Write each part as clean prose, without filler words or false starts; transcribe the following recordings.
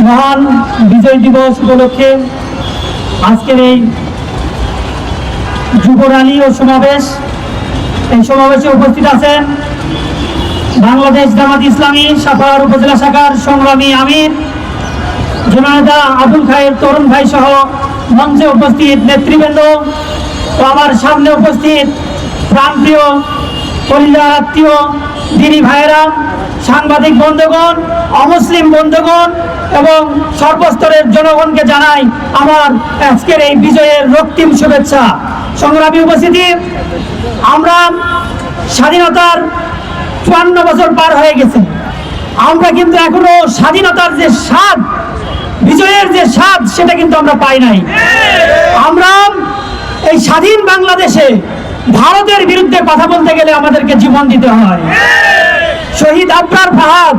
মহান বিজয় দিবস উপলক্ষে আজকের এই যুব র্যালি ও সমাবেশ, এই সমাবেশে উপস্থিত আছেন বাংলাদেশ জামাত ইসলামী সাভার উপজেলা শাখার সংগ্রামী আমির জননেতা আবুল খায়ের তরুণ ভাই সহ মঞ্চে উপস্থিত নেতৃবৃন্দ ও আমার সামনে উপস্থিত প্রাণপ্রিয় কলিজার আত্মীয় দিনী ভাইয়েরা, সাংবাদিক বন্ধুগণ, অমুসলিম বন্ধুগণ এবং সর্বস্তরের জনগণকে জানাই আমার আজকের এই বিজয়ের রক্তিম শুভেচ্ছা। সংগ্রামী উপস্থিতি, আমরা স্বাধীনতার 54 বছর পার হয়ে গেছে। আমরা কিন্তু এখনো স্বাধীনতার যে স্বাদ, বিজয়ের যে স্বাদ, সেটা কিন্তু আমরা পাই নাই। আমরা এই স্বাধীন বাংলাদেশে ভারতের বিরুদ্ধে কথা বলতে গেলে আমাদেরকে জীবন দিতে হয়। শহীদ আবরার ফাহাদ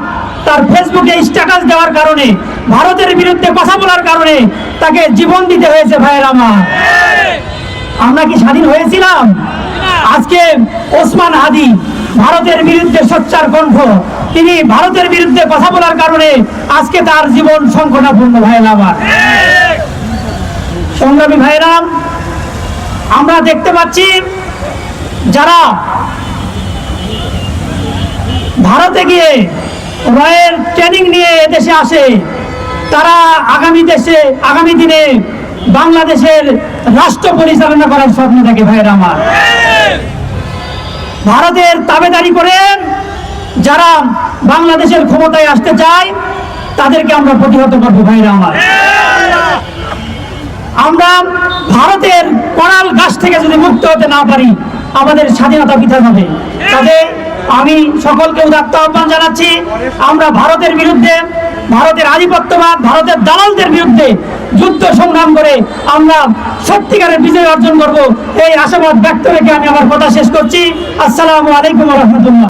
তার ফেসবুকে স্ট্যাটাস দেওয়ার কারণে, ভারতের বিরুদ্ধে কথা বলার কারণে তাকে জীবন দিতে হয়েছে। ভাইয়ের আমার, আমরা কি স্বাধীন হয়েছিলাম? আজকে ওসমান হাদি ভারতের বিরুদ্ধে সোচ্চার কণ্ঠ, তিনি ভারতের বিরুদ্ধে কথা বলার কারণে আজকে তার জীবন সংকটাপূর্ণ। ভাইয়ের আমার, সংগ্রামী ভাইয়েরা, আমরা দেখতে পাচ্ছি যারা ভারতে গিয়ে রয়ের ট্রেনিং নিয়ে এদেশে আসে, তারা আগামী দিনে বাংলাদেশের রাষ্ট্র পরিচালনা করার স্বপ্ন দেখে। ভাইয়ের আমার, ভারতের তাবেদারি করে যারা বাংলাদেশের ক্ষমতায় আসতে চায় তাদেরকে আমরা প্রতিহত করবো। ভাইয়ের আমার, আমরা ভারতের করাল গাছ থেকে যদি মুক্ত হতে না পারি, আমাদের স্বাধীনতা বৃথা হবে। তবে আমি সকলকে উদাত্ত আহ্বান জানাচ্ছি, আমরা ভারতের বিরুদ্ধে, ভারতের আধিপত্যবাদ, ভারতের দালালদের বিরুদ্ধে যুদ্ধ সংগ্রাম করে আমরা সত্যিকারের বিজয় অর্জন করব, এই আশাবাদ ব্যক্ত রেখে আমি আমার কথা শেষ করছি। আসসালামু আলাইকুম ওয়া রাহমাতুল্লাহ।